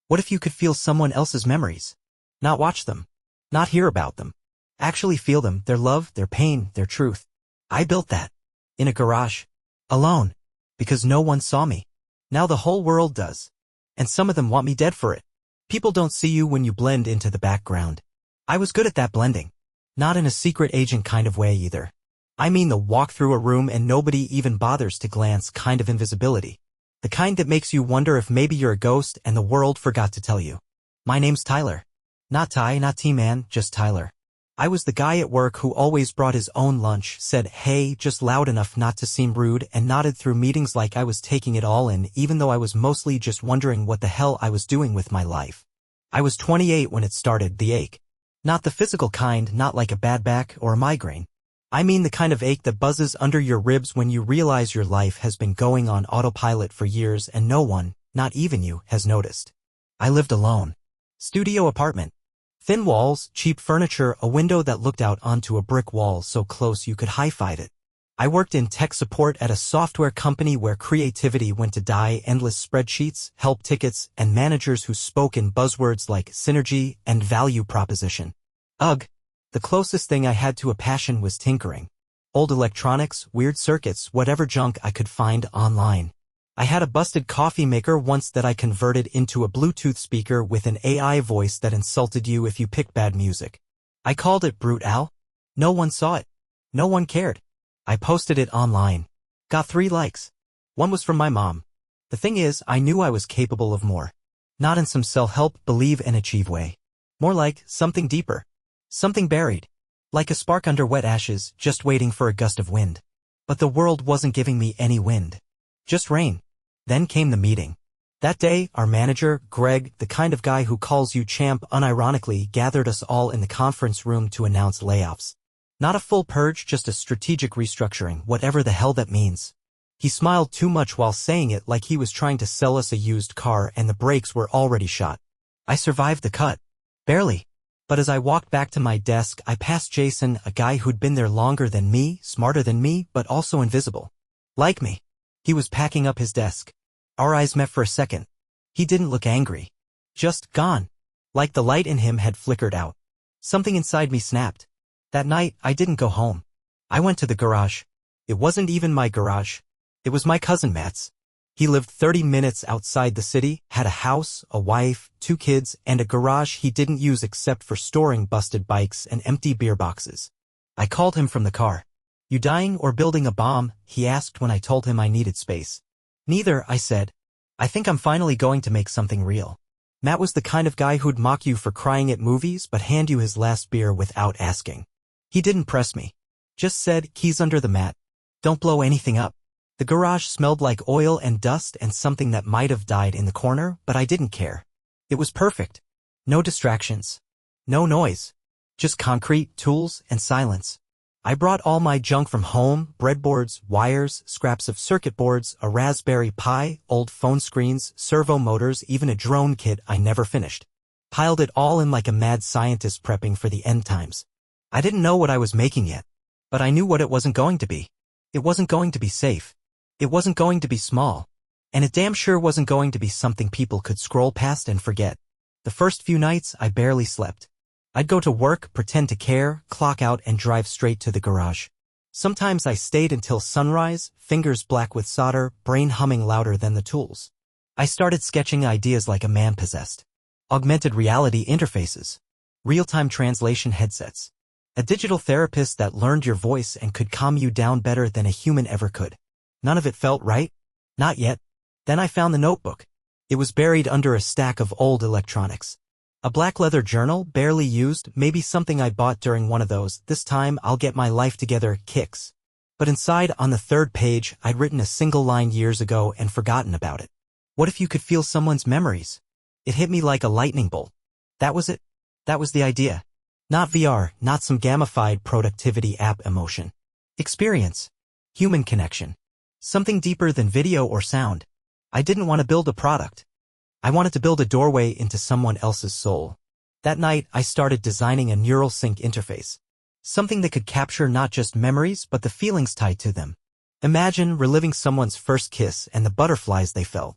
What if you could feel someone else's memories? Not watch them. Not hear about them. Actually feel them, their love, their pain, their truth. I built that. In a garage. Alone. Because no one saw me. Now the whole world does. And some of them want me dead for it. People don't see you when you blend into the background. I was good at that blending. Not in a secret agent kind of way either. I mean the walk through a room and nobody even bothers to glance kind of invisibility. The kind that makes you wonder if maybe you're a ghost and the world forgot to tell you. My name's Tyler. Not Ty, not T-Man, just Tyler. I was the guy at work who always brought his own lunch, said hey just loud enough not to seem rude, and nodded through meetings like I was taking it all in, even though I was mostly just wondering what the hell I was doing with my life. I was 28 when it started, the ache. Not the physical kind, not like a bad back or a migraine. I mean the kind of ache that buzzes under your ribs when you realize your life has been going on autopilot for years and no one, not even you, has noticed. I lived alone. Studio apartment. Thin walls, cheap furniture, a window that looked out onto a brick wall so close you could high-five it. I worked in tech support at a software company where creativity went to die, endless spreadsheets, help tickets, and managers who spoke in buzzwords like synergy and value proposition. Ugh. The closest thing I had to a passion was tinkering. Old electronics, weird circuits, whatever junk I could find online. I had a busted coffee maker once that I converted into a Bluetooth speaker with an AI voice that insulted you if you picked bad music. I called it Brute Al. No one saw it. No one cared. I posted it online. Got 3 likes. One was from my mom. The thing is, I knew I was capable of more. Not in some self-help, believe and achieve way. More like something deeper. Something buried. Like a spark under wet ashes, just waiting for a gust of wind. But the world wasn't giving me any wind. Just rain. Then came the meeting. That day, our manager, Greg, the kind of guy who calls you champ unironically, gathered us all in the conference room to announce layoffs. Not a full purge, just a strategic restructuring, whatever the hell that means. He smiled too much while saying it like he was trying to sell us a used car and the brakes were already shot. I survived the cut. Barely. But as I walked back to my desk, I passed Jason, a guy who'd been there longer than me, smarter than me, but also invisible. Like me. He was packing up his desk. Our eyes met for a second. He didn't look angry. Just gone. Like the light in him had flickered out. Something inside me snapped. That night, I didn't go home. I went to the garage. It wasn't even my garage. It was my cousin Matt's. He lived 30 minutes outside the city, had a house, a wife, 2 kids, and a garage he didn't use except for storing busted bikes and empty beer boxes. I called him from the car. You dying or building a bomb? He asked when I told him I needed space. Neither, I said. I think I'm finally going to make something real. Matt was the kind of guy who'd mock you for crying at movies but hand you his last beer without asking. He didn't press me. Just said, keys under the mat. Don't blow anything up. The garage smelled like oil and dust and something that might have died in the corner, but I didn't care. It was perfect. No distractions. No noise. Just concrete, tools, and silence. I brought all my junk from home, breadboards, wires, scraps of circuit boards, a Raspberry Pi, old phone screens, servo motors, even a drone kit I never finished. Piled it all in like a mad scientist prepping for the end times. I didn't know what I was making yet. But I knew what it wasn't going to be. It wasn't going to be safe. It wasn't going to be small. And it damn sure wasn't going to be something people could scroll past and forget. The first few nights, I barely slept. I'd go to work, pretend to care, clock out, and drive straight to the garage. Sometimes I stayed until sunrise, fingers black with solder, brain humming louder than the tools. I started sketching ideas like a man possessed. Augmented reality interfaces. Real-time translation headsets. A digital therapist that learned your voice and could calm you down better than a human ever could. None of it felt right. Not yet. Then I found the notebook. It was buried under a stack of old electronics. A black leather journal, barely used, maybe something I bought during one of those, this time I'll get my life together, kicks. But inside, on the 3rd page, I'd written a single line years ago and forgotten about it. What if you could feel someone's memories? It hit me like a lightning bolt. That was it. That was the idea. Not VR, not some gamified productivity app emotion. Experience. Human connection. Something deeper than video or sound. I didn't want to build a product. I wanted to build a doorway into someone else's soul. That night, I started designing a neural sync interface. Something that could capture not just memories but the feelings tied to them. Imagine reliving someone's first kiss and the butterflies they felt.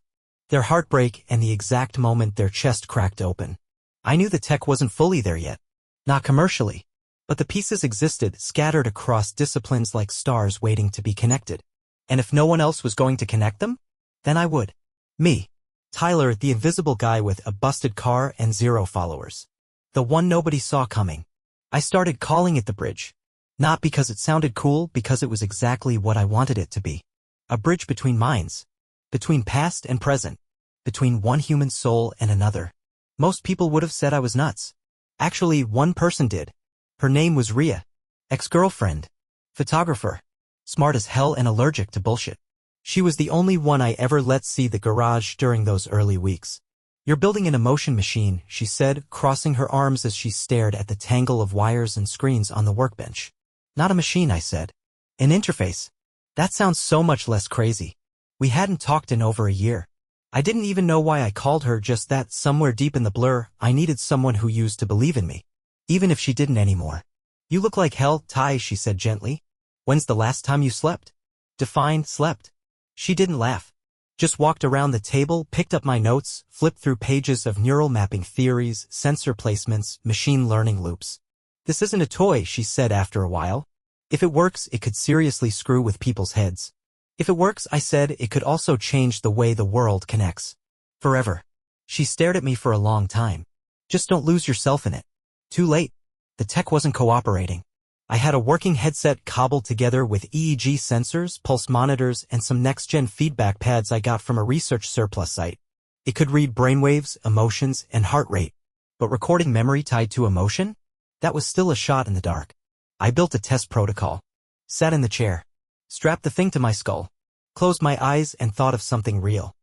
their heartbreak, and the exact moment their chest cracked open. I knew the tech wasn't fully there yet. Not commercially. But the pieces existed, scattered across disciplines like stars waiting to be connected. And if no one else was going to connect them, then I would. Me. Tyler, the invisible guy with a busted car and 0 followers. The one nobody saw coming. I started calling it the bridge. Not because it sounded cool, because it was exactly what I wanted it to be. A bridge between minds. Between past and present. Between one human soul and another. Most people would have said I was nuts. Actually, one person did. Her name was Ria. Ex-girlfriend. Photographer. Smart as hell and allergic to bullshit. She was the only one I ever let see the garage during those early weeks. "You're building an emotion machine," she said, crossing her arms as she stared at the tangle of wires and screens on the workbench. "Not a machine," I said. "An interface." That sounds so much less crazy. We hadn't talked in over a year. I didn't even know why I called her, just that somewhere deep in the blur, I needed someone who used to believe in me. Even if she didn't anymore. "You look like hell, Ty," she said gently. "When's the last time you slept?" Define slept. She didn't laugh. Just walked around the table, picked up my notes, flipped through pages of neural mapping theories, sensor placements, machine learning loops. "This isn't a toy," she said after a while. "If it works, it could seriously screw with people's heads." "If it works," I said, "it could also change the way the world connects. Forever." She stared at me for a long time. "Just don't lose yourself in it." Too late. The tech wasn't cooperating. I had a working headset cobbled together with EEG sensors, pulse monitors, and some next-gen feedback pads I got from a research surplus site. It could read brainwaves, emotions, and heart rate. But recording memory tied to emotion? That was still a shot in the dark. I built a test protocol. Sat in the chair. Strapped the thing to my skull. Closed my eyes and thought of something real.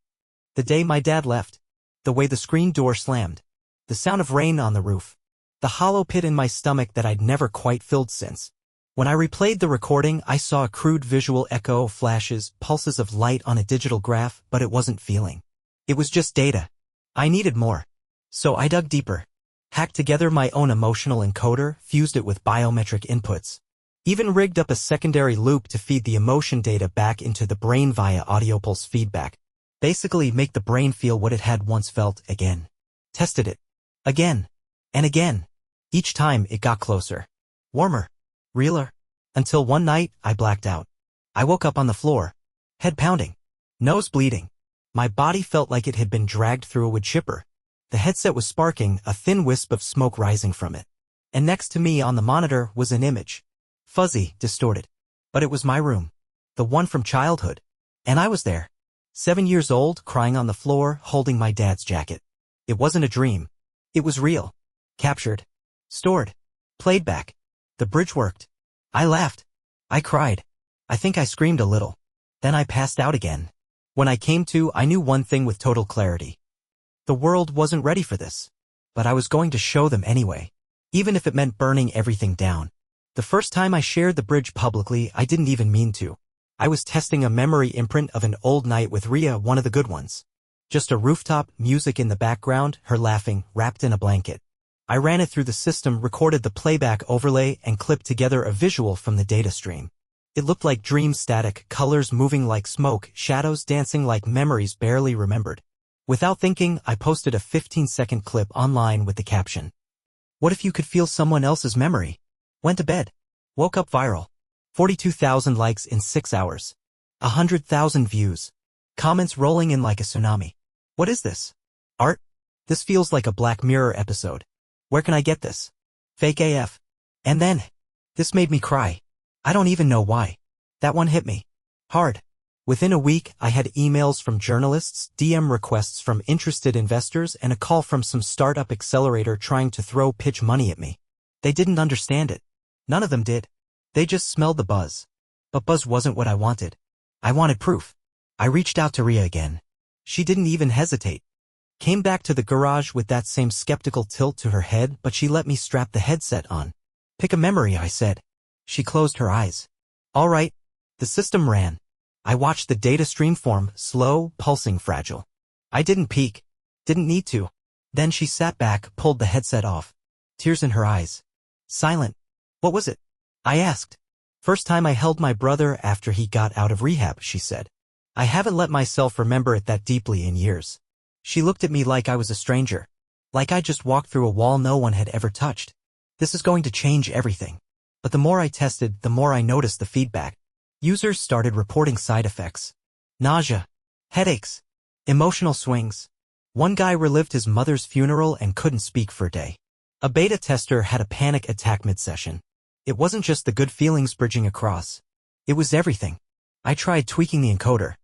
The day my dad left. The way the screen door slammed. The sound of rain on the roof. The hollow pit in my stomach that I'd never quite filled since. When I replayed the recording, I saw a crude visual echo, flashes, pulses of light on a digital graph, but it wasn't feeling. It was just data. I needed more. So I dug deeper. Hacked together my own emotional encoder, fused it with biometric inputs. Even rigged up a secondary loop to feed the emotion data back into the brain via audio pulse feedback. Basically make the brain feel what it had once felt again. Tested it. Again. And again. Each time it got closer. Warmer. Realer. Until one night, I blacked out. I woke up on the floor. Head pounding. Nose bleeding. My body felt like it had been dragged through a wood chipper. The headset was sparking, a thin wisp of smoke rising from it. And next to me on the monitor was an image. Fuzzy, distorted. But it was my room. The one from childhood. And I was there. 7 years old, crying on the floor, holding my dad's jacket. It wasn't a dream. It was real. Captured. Stored. Played back. The bridge worked. I laughed. I cried. I think I screamed a little. Then I passed out again. When I came to, I knew one thing with total clarity. The world wasn't ready for this. But I was going to show them anyway. Even if it meant burning everything down. The first time I shared the bridge publicly, I didn't even mean to. I was testing a memory imprint of an old night with Ria, one of the good ones. Just a rooftop, music in the background, her laughing, wrapped in a blanket. I ran it through the system, recorded the playback overlay, and clipped together a visual from the data stream. It looked like dream static, colors moving like smoke, shadows dancing like memories barely remembered. Without thinking, I posted a 15-second clip online with the caption. "What if you could feel someone else's memory?" Went to bed. Woke up viral. 42,000 likes in 6 hours. 100,000 views. Comments rolling in like a tsunami. "What is this? Art? This feels like a Black Mirror episode. Where can I get this? Fake AF." And then, this made me cry. I don't even know why. That one hit me. Hard. Within a week, I had emails from journalists, DM requests from interested investors, and a call from some startup accelerator trying to throw pitch money at me. They didn't understand it. None of them did. They just smelled the buzz. But buzz wasn't what I wanted. I wanted proof. I reached out to Ria again. She didn't even hesitate. Came back to the garage with that same skeptical tilt to her head, but she let me strap the headset on. "Pick a memory," I said. She closed her eyes. All right. The system ran. I watched the data stream form, slow, pulsing, fragile. I didn't peek. Didn't need to. Then she sat back, pulled the headset off. Tears in her eyes. Silent. "What was it?" I asked. "First time I held my brother after he got out of rehab," she said. "I haven't let myself remember it that deeply in years." She looked at me like I was a stranger. Like I just walked through a wall no one had ever touched. This is going to change everything. But the more I tested, the more I noticed the feedback. Users started reporting side effects. Nausea, headaches, emotional swings. One guy relived his mother's funeral and couldn't speak for a day. A beta tester had a panic attack mid-session. It wasn't just the good feelings bridging across. It was everything. I tried tweaking the encoder,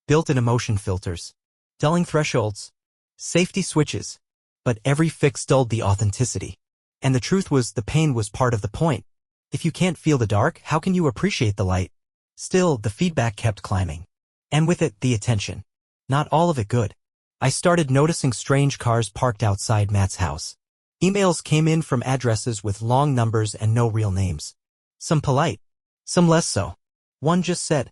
built-in emotion filters, dulling thresholds, safety switches, but every fix dulled the authenticity. And the truth was, the pain was part of the point. If you can't feel the dark, how can you appreciate the light? Still, the feedback kept climbing. And with it, the attention. Not all of it good. I started noticing strange cars parked outside Matt's house. Emails came in from addresses with long numbers and no real names. Some polite, some less so. One just said,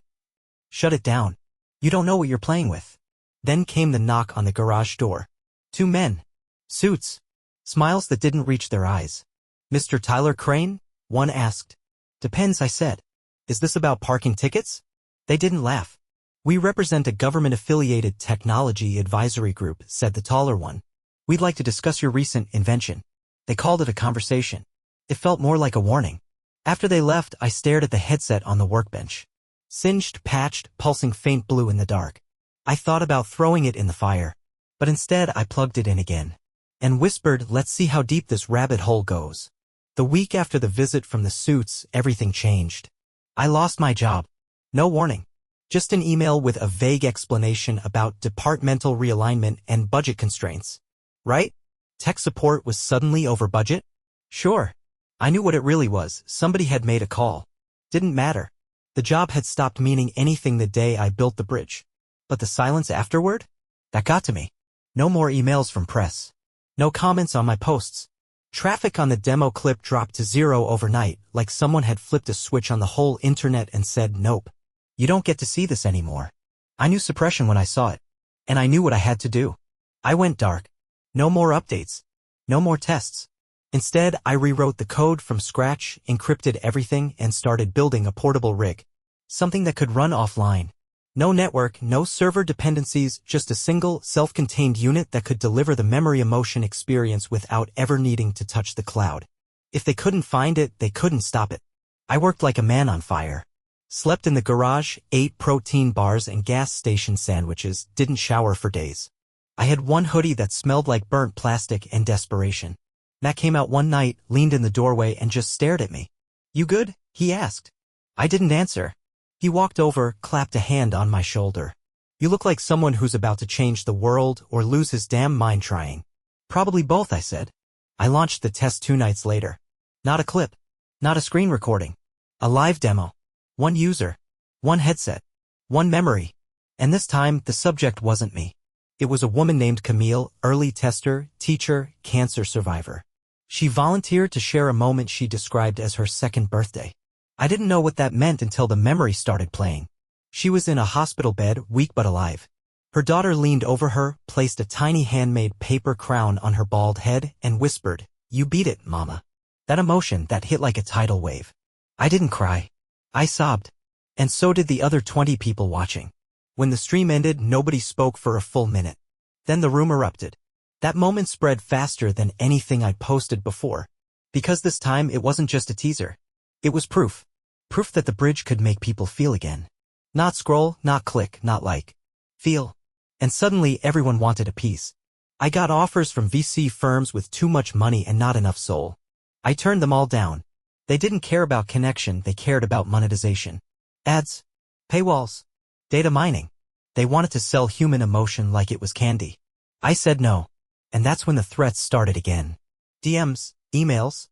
"Shut it down. You don't know what you're playing with." Then came the knock on the garage door. 2 men. Suits. Smiles that didn't reach their eyes. "Mr. Tyler Crane?" one asked. "Depends," I said. "Is this about parking tickets?" They didn't laugh. "We represent a government-affiliated technology advisory group," said the taller one. "We'd like to discuss your recent invention." They called it a conversation. It felt more like a warning. After they left, I stared at the headset on the workbench. Singed, patched, pulsing faint blue in the dark. I thought about throwing it in the fire. But instead I plugged it in again. And whispered, "Let's see how deep this rabbit hole goes." The week after the visit from the suits, everything changed. I lost my job. No warning. Just an email with a vague explanation about departmental realignment and budget constraints. Right? Tech support was suddenly over budget? Sure. I knew what it really was. Somebody had made a call. Didn't matter. The job had stopped meaning anything the day I built the bridge. But the silence afterward? That got to me. No more emails from press. No comments on my posts. Traffic on the demo clip dropped to 0 overnight, like someone had flipped a switch on the whole internet and said, "Nope. You don't get to see this anymore." I knew suppression when I saw it. And I knew what I had to do. I went dark. No more updates. No more tests. Instead, I rewrote the code from scratch, encrypted everything, and started building a portable rig. Something that could run offline. No network, no server dependencies, just a single, self-contained unit that could deliver the memory emotion experience without ever needing to touch the cloud. If they couldn't find it, they couldn't stop it. I worked like a man on fire. Slept in the garage, ate protein bars and gas station sandwiches, didn't shower for days. I had one hoodie that smelled like burnt plastic and desperation. Matt came out one night, leaned in the doorway and just stared at me. "You good?" he asked. I didn't answer. He walked over, clapped a hand on my shoulder. "You look like someone who's about to change the world or lose his damn mind trying." "Probably both," I said. I launched the test 2 nights later. Not a clip. Not a screen recording. A live demo. 1 user. 1 headset. 1 memory. And this time, the subject wasn't me. It was a woman named Camille, early tester, teacher, cancer survivor. She volunteered to share a moment she described as her 2nd birthday. I didn't know what that meant until the memory started playing. She was in a hospital bed, weak but alive. Her daughter leaned over her, placed a tiny handmade paper crown on her bald head, and whispered, "You beat it, Mama." That emotion, that hit like a tidal wave. I didn't cry. I sobbed. And so did the other 20 people watching. When the stream ended, nobody spoke for a full minute. Then the room erupted. That moment spread faster than anything I'd posted before. Because this time, it wasn't just a teaser. It was proof. Proof that the bridge could make people feel again. Not scroll, not click, not like. Feel. And suddenly, everyone wanted a piece. I got offers from VC firms with too much money and not enough soul. I turned them all down. They didn't care about connection, they cared about monetization. Ads. Paywalls. Data mining. They wanted to sell human emotion like it was candy. I said no. And that's when the threats started again. DMs, emails,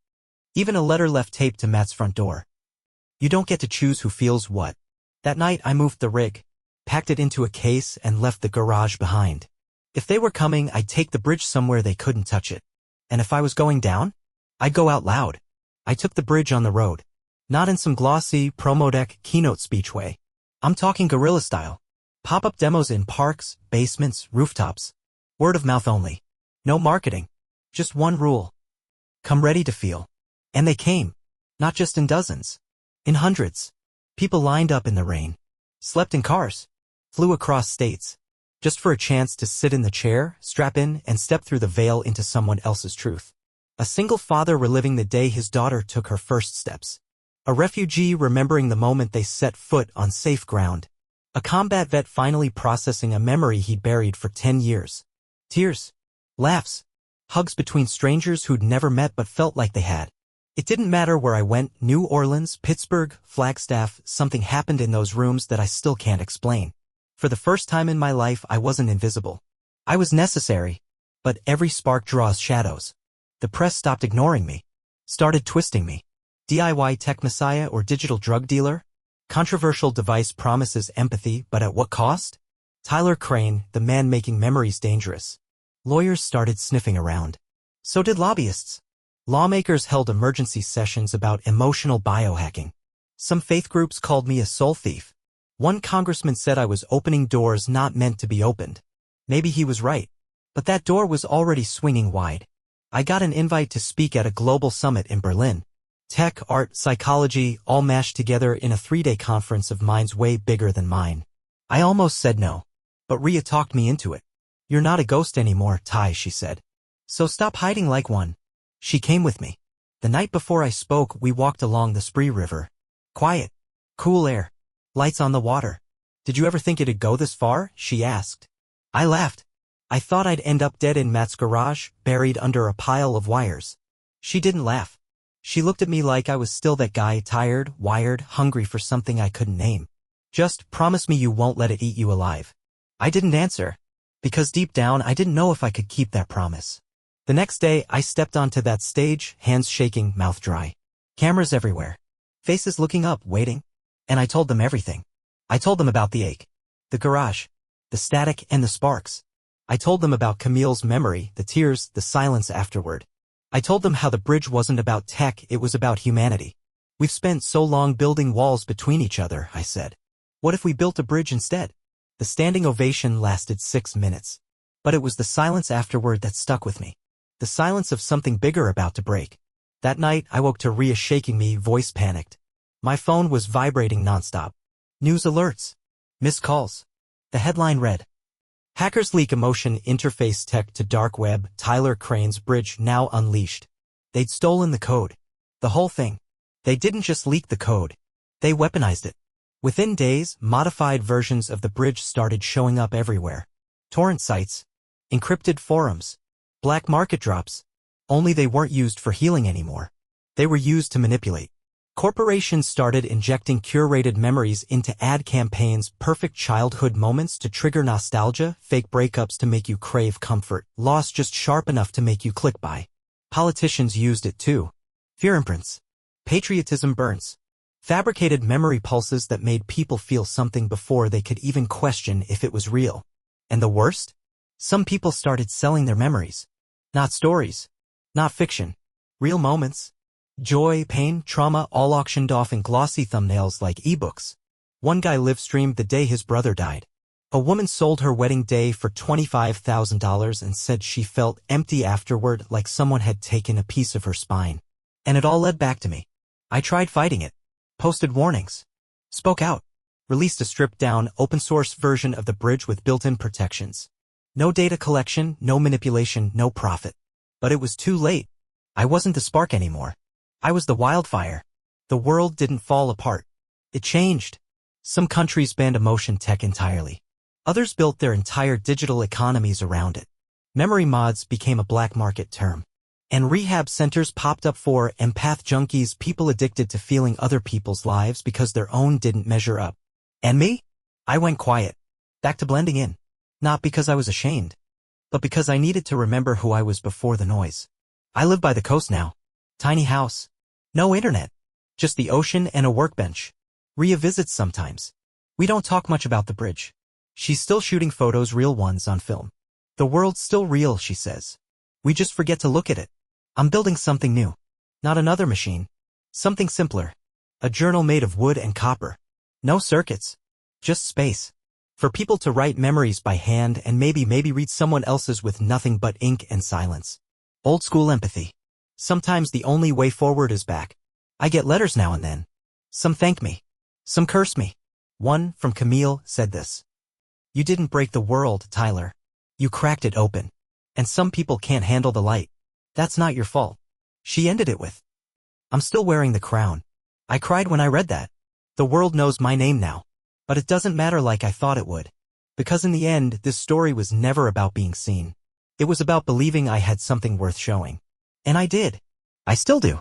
even a letter left taped to Matt's front door. You don't get to choose who feels what. That night I moved the rig, packed it into a case and left the garage behind. If they were coming, I'd take the bridge somewhere they couldn't touch it. And if I was going down, I'd go out loud. I took the bridge on the road. Not in some glossy, promo deck, keynote speech way. I'm talking guerrilla style. Pop-up demos in parks, basements, rooftops. Word of mouth only. No marketing. Just one rule. Come ready to feel. And they came. Not just in dozens. In hundreds. People lined up in the rain. Slept in cars. Flew across states. just for a chance to sit in the chair, strap in, and step through the veil into someone else's truth. A single father reliving the day his daughter took her first steps. A refugee remembering the moment they set foot on safe ground. A combat vet finally processing a memory he'd buried for 10 years. Tears. Laughs. Hugs between strangers who'd never met but felt like they had. It didn't matter where I went, New Orleans, Pittsburgh, Flagstaff, something happened in those rooms that I still can't explain. For the first time in my life, I wasn't invisible. I was necessary. But every spark draws shadows. The press stopped ignoring me. Started twisting me. DIY tech messiah or digital drug dealer? Controversial device promises empathy, but at what cost? Tyler Crane, the man making memories dangerous. Lawyers started sniffing around. So did lobbyists. Lawmakers held emergency sessions about emotional biohacking. Some faith groups called me a soul thief. One congressman said I was opening doors not meant to be opened. Maybe he was right. But that door was already swinging wide. I got an invite to speak at a global summit in Berlin. Tech, art, psychology, all mashed together in a 3-day conference of minds way bigger than mine. I almost said no. But Rhea talked me into it. You're not a ghost anymore, Ty, she said. So stop hiding like one. She came with me. The night before I spoke, we walked along the Spree River. Quiet. Cool air. Lights on the water. Did you ever think it'd go this far? She asked. I laughed. I thought I'd end up dead in Matt's garage, buried under a pile of wires. She didn't laugh. She looked at me like I was still that guy, tired, wired, hungry for something I couldn't name. Just promise me you won't let it eat you alive. I didn't answer. Because deep down I didn't know if I could keep that promise. The next day I stepped onto that stage, hands shaking, mouth dry. Cameras everywhere. Faces looking up, waiting. And I told them everything. I told them about the ache. The garage. The static and the sparks. I told them about Camille's memory, the tears, the silence afterward. I told them how the bridge wasn't about tech, it was about humanity. We've spent so long building walls between each other, I said. What if we built a bridge instead? The standing ovation lasted 6 minutes. But it was the silence afterward that stuck with me. The silence of something bigger about to break. That night, I woke to Rhea shaking me, voice panicked. My phone was vibrating nonstop. News alerts. Missed calls. The headline read, Hackers leak emotion interface tech to dark web, Tyler Crane's bridge now unleashed. They'd stolen the code. The whole thing. They didn't just leak the code. They weaponized it. Within days, modified versions of the bridge started showing up everywhere. Torrent sites. Encrypted forums. Black market drops. Only they weren't used for healing anymore. They were used to manipulate. Corporations started injecting curated memories into ad campaigns, perfect childhood moments to trigger nostalgia, fake breakups to make you crave comfort, loss just sharp enough to make you click buy. Politicians used it too. Fear imprints. Patriotism burns. Fabricated memory pulses that made people feel something before they could even question if it was real. And the worst? Some people started selling their memories. Not stories. Not fiction. Real moments. Joy, pain, trauma, all auctioned off in glossy thumbnails like ebooks. One guy live-streamed the day his brother died. A woman sold her wedding day for $25,000 and said she felt empty afterward, like someone had taken a piece of her spine. And it all led back to me. I tried fighting it. Posted warnings. Spoke out. Released a stripped-down, open-source version of the bridge with built-in protections. No data collection, no manipulation, no profit. But it was too late. I wasn't the spark anymore. I was the wildfire. The world didn't fall apart. It changed. Some countries banned emotion tech entirely. Others built their entire digital economies around it. Memory mods became a black market term. And rehab centers popped up for empath junkies, people addicted to feeling other people's lives because their own didn't measure up. And me? I went quiet. Back to blending in. Not because I was ashamed, but because I needed to remember who I was before the noise. I live by the coast now. Tiny house. No internet. Just the ocean and a workbench. Rhea visits sometimes. We don't talk much about the bridge. She's still shooting photos, real ones, on film. The world's still real, she says. We just forget to look at it. I'm building something new. Not another machine. Something simpler. A journal made of wood and copper. No circuits. Just space. For people to write memories by hand and maybe read someone else's with nothing but ink and silence. Old school empathy. Sometimes the only way forward is back. I get letters now and then. Some thank me. Some curse me. One, from Camille, said this. You didn't break the world, Tyler. You cracked it open. And some people can't handle the light. That's not your fault. She ended it with, I'm still wearing the crown. I cried when I read that. The world knows my name now. But it doesn't matter like I thought it would. Because in the end, this story was never about being seen. It was about believing I had something worth showing. And I did. I still do.